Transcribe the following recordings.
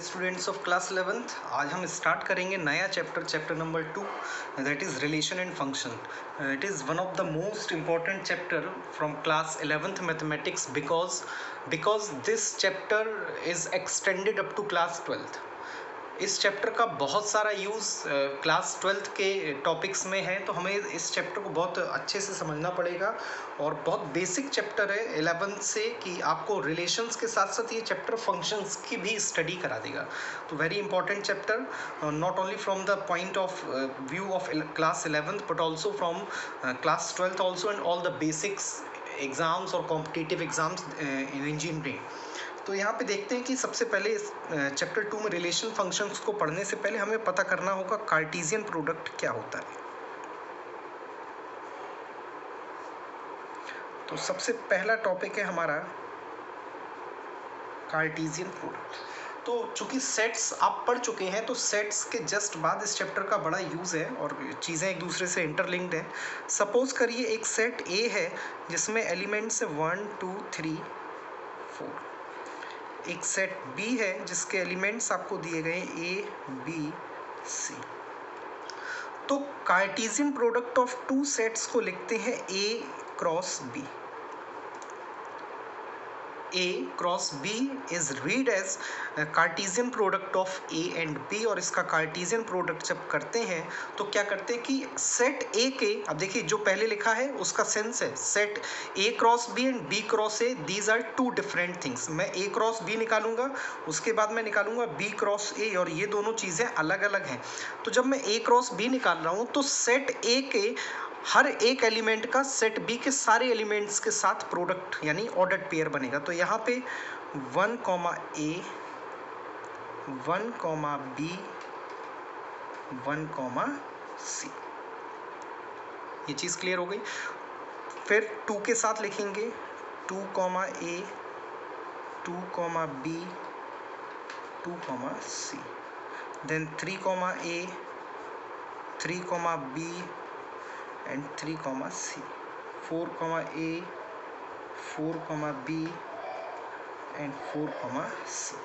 Students of class 11th। आज हम start करेंगे नया chapter number 2, that is relation and function. It is one of the most important chapter from class 11th mathematics because this chapter is extended up to class 12th। इस chapter का बहुत सारा use class 12th के topics में है, तो हमें इस चैप्टर को बहुत अच्छे से समझना पड़ेगा। और बहुत बेसिक चैप्टर है 11th से, कि आपको रिलेशंस के साथ साथ ये चैप्टर फंक्शंस की भी स्टडी करा देगा। तो very important chapter, not only from the point of view of class 11th but also from class 12th also, and all the basics exams और कॉम्पिटिटिव एग्ज़ाम्स इन इंजीनियरिंग। तो यहाँ पे देखते हैं कि सबसे पहले इस चैप्टर 2 में रिलेशन फंक्शंस को पढ़ने से पहले हमें पता करना होगा कार्टेशियन प्रोडक्ट क्या होता है। तो सबसे पहला टॉपिक है हमारा कार्टेशियन प्रोडक्ट। तो चूंकि सेट्स आप पढ़ चुके हैं, तो सेट्स के जस्ट बाद इस चैप्टर का बड़ा यूज़ है और चीज़ें एक दूसरे से इंटरलिंक्ड हैं। सपोज करिए एक सेट ए है जिसमें एलिमेंट्स है 1 2 3 4। एक सेट B है जिसके एलिमेंट्स आपको दिए गए A B C। तो Cartesian product of two sets को लिखते हैं A cross B। A cross B is read as Cartesian product of A and B। और इसका कार्टेशियन प्रोडक्ट जब करते हैं तो क्या करते हैं कि सेट A के, अब देखिए जो पहले लिखा है उसका सेंस है set A cross B and B cross A, these are two different things. मैं A क्रॉस B निकालूंगा, उसके बाद मैं निकालूंगा B क्रॉस A, और ये दोनों चीज़ें अलग अलग हैं। तो जब मैं A क्रॉस B निकाल रहा हूँ तो सेट A के हर एक एलिमेंट का सेट बी के सारे एलिमेंट्स के साथ प्रोडक्ट यानी ऑर्डर्ड पेयर बनेगा। तो यहाँ पे 1 A 1 B 1 C, ये चीज़ क्लियर हो गई। फिर 2 के साथ लिखेंगे 2 A 2 B 2 C, then 3 A 3 B and 3 C, 4 A 4 B and 4 C।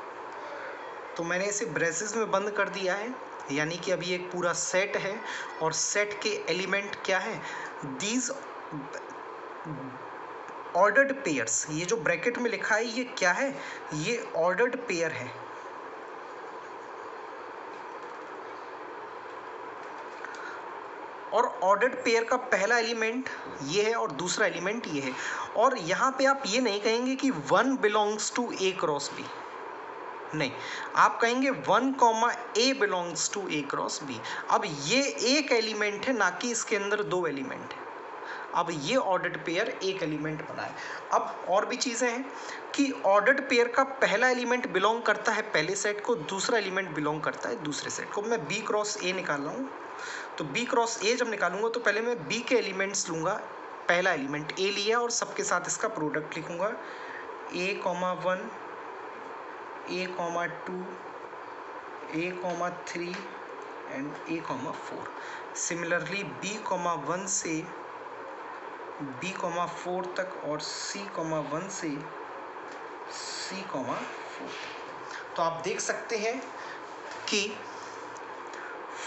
तो मैंने इसे ब्रेसेस में बंद कर दिया है, यानी कि अभी एक पूरा सेट है और सेट के एलिमेंट क्या है, दीज ऑर्डर्ड पेयर्स। ये जो ब्रैकेट में लिखा है ये क्या है, ये ऑर्डर्ड पेयर है। और ऑर्डर्ड पेयर का पहला एलिमेंट ये है और दूसरा एलिमेंट ये है। और यहाँ पे आप ये नहीं कहेंगे कि 1 belongs to A cross B, नहीं, आप कहेंगे 1 A belongs to A cross B। अब ये एक एलिमेंट है, ना कि इसके अंदर दो एलिमेंट है। अब ये ऑर्डर्ड पेयर एक एलिमेंट बना है। अब और भी चीज़ें हैं कि ऑर्डर्ड पेयर का पहला एलिमेंट बिलोंग करता है पहले सेट को, दूसरा एलिमेंट बिलोंग करता है दूसरे सेट को। मैं B क्रॉस A निकाल रहा हूँ, तो B क्रॉस A जब निकालूंगा तो पहले मैं B के एलिमेंट्स लूँगा, पहला एलिमेंट A लिया और सबके साथ इसका प्रोडक्ट लिखूँगा A, 1 A, 2 A, 3 and A, 4। Similarly B, 1 से B, 4 तक और C, 1 से C, 4। तो आप देख सकते हैं कि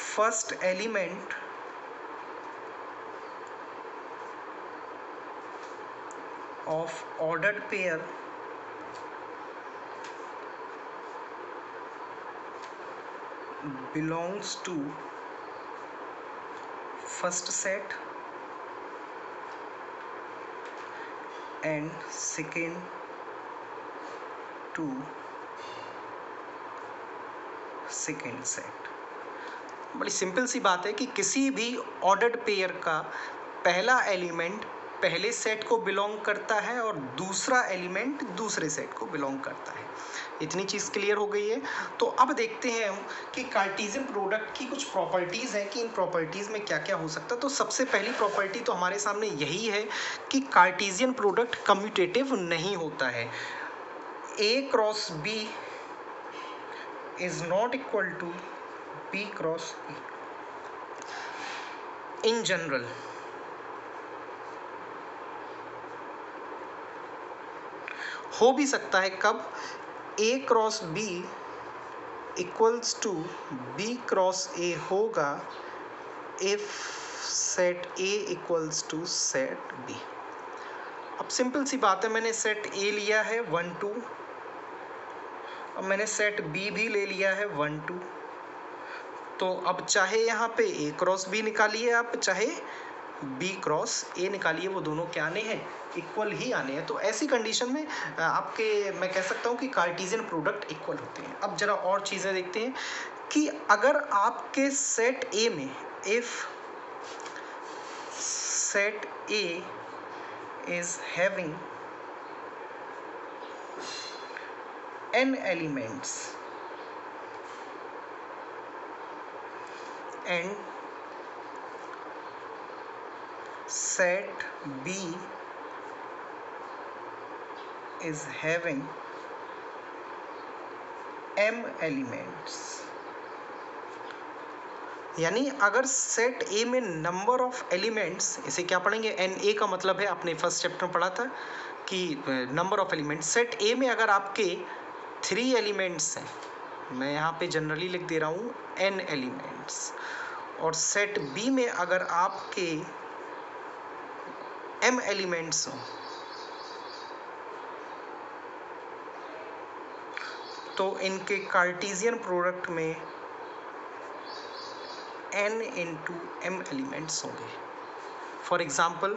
first element of ordered pair belongs to first set and second to second set। बड़ी सिंपल सी बात है कि किसी भी ऑर्डर्ड पेयर का पहला एलिमेंट पहले सेट को बिलोंग करता है और दूसरा एलिमेंट दूसरे सेट को बिलोंग करता है। इतनी चीज़ क्लियर हो गई है। तो अब देखते हैं हम कि कार्टेशियन प्रोडक्ट की कुछ प्रॉपर्टीज़ हैं कि इन प्रॉपर्टीज़ में क्या क्या हो सकता है। तो सबसे पहली प्रॉपर्टी तो हमारे सामने यही है कि कार्टेशियन प्रोडक्ट कम्यूटेटिव नहीं होता है। A cross B is not equal to B cross A in general. हो भी सकता है कब, A cross B equals to B cross A होगा if set A equals to set B. अब सिंपल सी बात है, मैंने सेट ए लिया है 1 2, अब मैंने सेट बी भी ले लिया है 1 2। तो अब चाहे यहाँ पे ए क्रॉस बी निकालिए आप, चाहे बी क्रॉस ए निकालिए, वो दोनों क्या आने हैं, इक्वल ही आने हैं। तो ऐसी कंडीशन में आपके मैं कह सकता हूँ कि कार्टेशियन प्रोडक्ट इक्वल होते हैं। अब जरा और चीज़ें देखते हैं कि अगर आपके सेट ए में if set A is having n elements and set B is having m elements, यानी अगर सेट ए में नंबर ऑफ एलिमेंट्स, इसे क्या पढ़ेंगे, एन ए का मतलब है, आपने फर्स्ट चैप्टर में पढ़ा था कि नंबर ऑफ एलिमेंट्स। सेट ए में अगर आपके 3 एलिमेंट्स हैं, मैं यहाँ पे जनरली लिख दे रहा हूँ n एलिमेंट्स, और सेट बी में अगर आपके m एलिमेंट्स हों, तो इनके कार्टेशियन प्रोडक्ट में n इंटू m एलिमेंट्स होंगे। For example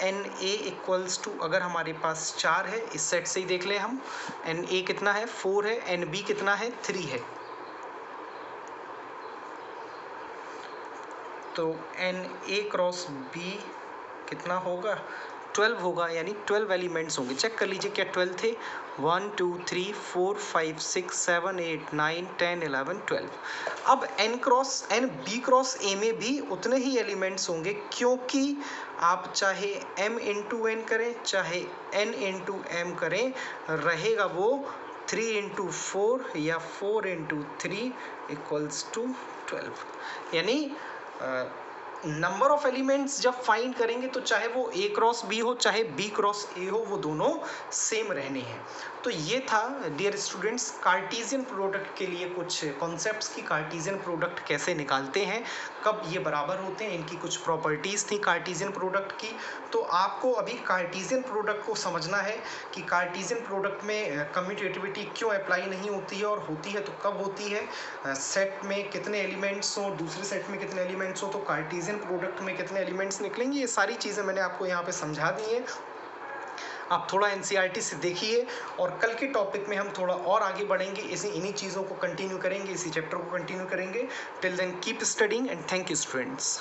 n A equals to, अगर हमारे पास 4 है, इस सेट से ही देख लें हम, एन ए कितना है 4 है, एन बी कितना है 3 है, तो एन ए क्रॉस बी कितना होगा 12 होगा, यानी 12 एलिमेंट्स होंगे। चेक कर लीजिए क्या 12 थे, 1 2 3 4 5 6 7 8 9 10 11 12। अब एन बी क्रॉस ए में भी उतने ही एलिमेंट्स होंगे, क्योंकि आप चाहे m इंटू एन करें चाहे n इंटू एम करें, रहेगा वो 3 इंटू 4 या 4 इंटू 3 इक्वल्स टू 12। यानी नंबर ऑफ एलिमेंट्स जब फाइंड करेंगे तो चाहे वो ए क्रॉस बी हो चाहे बी क्रॉस ए हो, वो दोनों सेम रहने हैं। तो ये था डियर स्टूडेंट्स कार्टेशियन प्रोडक्ट के लिए कुछ कॉन्सेप्ट्स की, कार्टेशियन प्रोडक्ट कैसे निकालते हैं, कब ये बराबर होते हैं, इनकी कुछ प्रॉपर्टीज़ थी कार्टेशियन प्रोडक्ट की। तो आपको अभी कार्टेशियन प्रोडक्ट को समझना है कि कार्टेशियन प्रोडक्ट में कम्यूटेटिविटी क्यों अप्लाई नहीं होती है, और होती है तो कब होती है, सेट में कितने एलिमेंट्स हों, दूसरे सेट में कितने एलिमेंट्स हों, तो कार्टेशियन प्रोडक्ट में कितने एलिमेंट्स निकलेंगे, ये सारी चीज़ें मैंने आपको यहाँ पे समझा दी हैं। आप थोड़ा एनसीईआरटी से देखिए, और कल के टॉपिक में हम थोड़ा और आगे बढ़ेंगे, इन्हीं चीज़ों को कंटिन्यू करेंगे, इसी चैप्टर को कंटिन्यू करेंगे। Till then keep studying and thank you students.